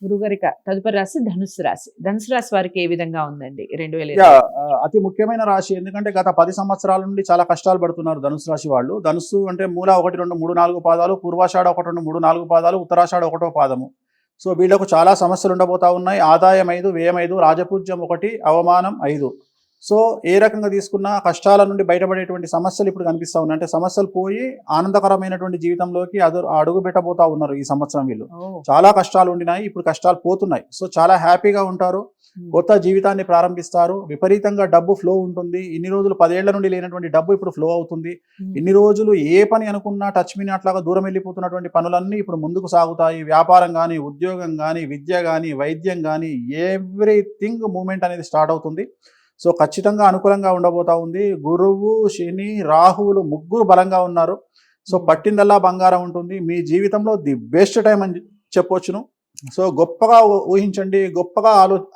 గురుగారిక తదుపరి రాశి ధనుస్సు రాశి. ధనుసు రాశి వారికి ఏ విధంగా ఉందండి యా 2020? అతి ముఖ్యమైన రాశి. ఎందుకంటే గత 10 సంవత్సరాల నుండి చాలా కష్టాలు పడుతున్నారు ధనుసు రాశి వాళ్ళు. ధనుస్సు అంటే మూల 1, 2, 3, 4 పాదాలు, పూర్వాషాఢ 1, 2, 3, 4 పాదాలు, ఉత్తరాషాఢ 1వ పాదము. సో వీళ్ళకు చాలా సమస్యలు ఉండబోతా ఉన్నాయి. ఆదాయం 5, వ్యయం 5, రాజపూజ్యం 1, అవమానం 5. సో ఏ రకంగా తీసుకున్నా కష్టాల నుండి బయటపడేటువంటి సమస్యలు ఇప్పుడు కనిపిస్తా ఉన్నాయి. అంటే సమస్యలు పోయి ఆనందకరమైనటువంటి జీవితంలోకి అడుగు పెట్టబోతా ఉన్నారు ఈ సంవత్సరం వీళ్ళు. ఓహ్! చాలా కష్టాలు ఉండినాయి, ఇప్పుడు కష్టాలు పోతున్నాయి. సో చాలా హ్యాపీగా ఉంటారు. హ్మ్. కొత్త జీవితాన్ని ప్రారంభిస్తారు. విపరీతంగా డబ్బు ఫ్లో ఉంటుంది. ఇన్ని రోజులు 10 ఏళ్ల నుండి లేనటువంటి డబ్బు ఇప్పుడు ఫ్లో అవుతుంది. హ్మ్. ఇన్ని రోజులు ఏ పని అనుకున్నా టచ్ మీ అట్లాగా దూరం వెళ్ళిపోతున్నటువంటి పనులన్నీ ఇప్పుడు ముందుకు సాగుతాయి. వ్యాపారం కానీ, ఉద్యోగం కానీ, విద్య కానీ, వైద్యం కానీ, ఎవ్రీథింగ్ మూమెంట్ అనేది స్టార్ట్ అవుతుంది. సో ఖచ్చితంగా అనుకూలంగా ఉండబోతా ఉంది. గురువు, శని, రాహువులు ముగ్గురు బలంగా ఉన్నారు. సో పట్టిందల్లా బంగారం ఉంటుంది. మీ జీవితంలో ది బెస్ట్ టైం అని చెప్పొచ్చును. సో గొప్పగా ఊహించండి, గొప్పగా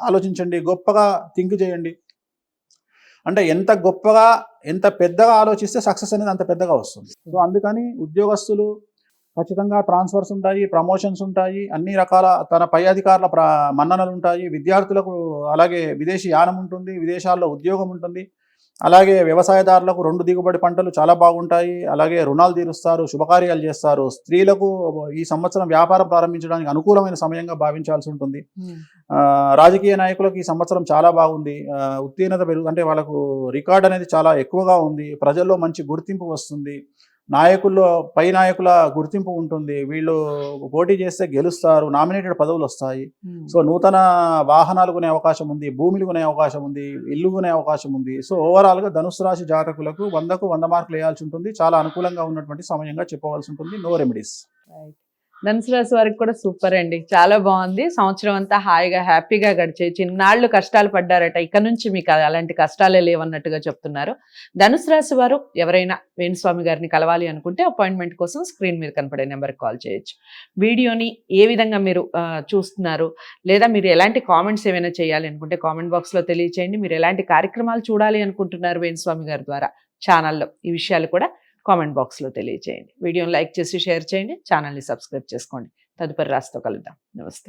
ఆలోచించండి, గొప్పగా థింక్ చేయండి. అంటే ఎంత గొప్పగా, ఎంత పెద్దగా ఆలోచిస్తే సక్సెస్ అనేది అంత పెద్దగా వస్తుంది. సో అందుకని ఉద్యోగస్తులు ఖచ్చితంగా ట్రాన్స్ఫర్స్ ఉంటాయి, ప్రమోషన్స్ ఉంటాయి, అన్ని రకాల తన పై అధికారుల మన్ననలు ఉంటాయి. విద్యార్థులకు అలాగే విదేశీ యానం ఉంటుంది, విదేశాల్లో ఉద్యోగం ఉంటుంది. అలాగే వ్యవసాయదారులకు 2 దిగుబడి పంటలు చాలా బాగుంటాయి. అలాగే రుణాలు తీరుస్తారు, శుభకార్యాలు చేస్తారు. స్త్రీలకు ఈ సంవత్సరం వ్యాపారం ప్రారంభించడానికి అనుకూలమైన సమయంగా భావించాల్సి ఉంటుంది. రాజకీయ నాయకులకు ఈ సంవత్సరం చాలా బాగుంది. ఉత్తీర్ణత అంటే వాళ్ళకు రికార్డ్ అనేది చాలా ఎక్కువగా ఉంది. ప్రజల్లో మంచి గుర్తింపు వస్తుంది. నాయకుల్లో పై నాయకుల గుర్తింపు ఉంటుంది. వీళ్ళు పోటీ చేస్తే గెలుస్తారు, నామినేటెడ్ పదవులు వస్తాయి. సో నూతన వాహనాలు కొనే అవకాశం ఉంది, భూములు కొనే అవకాశం ఉంది, ఇల్లు కొనే అవకాశం ఉంది. సో ఓవరాల్గా ధనుసు రాశి జాతకులకు 100కు 100 మార్కులు వేయాల్సి ఉంటుంది. చాలా అనుకూలంగా ఉన్నటువంటి సమయంగా చెప్పవలసి ఉంటుంది. No remedies. రైట్. ధనుసు రాశి వారికి కూడా సూపర్ అండి. చాలా బాగుంది. సంవత్సరం అంతా హాయిగా హ్యాపీగా గడిచే చిన్నాళ్ళు కష్టాలు పడ్డారట, ఇక నుంచి మీకు అలాంటి కష్టాలే లేవన్నట్టుగా చెప్తున్నారు. ధనుసు రాశి వారు ఎవరైనా వేణుస్వామి గారిని కలవాలి అనుకుంటే అపాయింట్మెంట్ కోసం స్క్రీన్ మీద కనపడే నెంబర్కి కాల్ చేయొచ్చు. వీడియోని ఏ విధంగా మీరు చూస్తున్నారు, లేదా మీరు ఎలాంటి కామెంట్స్ ఏమైనా చేయాలి అనుకుంటే కామెంట్ బాక్స్లో తెలియచేయండి. మీరు ఎలాంటి కార్యక్రమాలు చూడాలి అనుకుంటున్నారు వేణుస్వామి గారి ద్వారా ఛానల్లో, ఈ విషయాలు కూడా కామెంట్ బాక్స్లో తెలియచేయండి. వీడియోని లైక్ చేసి షేర్ చేయండి, ఛానల్ని సబ్స్క్రైబ్ చేసుకోండి. తదుపరి రాశితో కలుద్దాం. నమస్తే.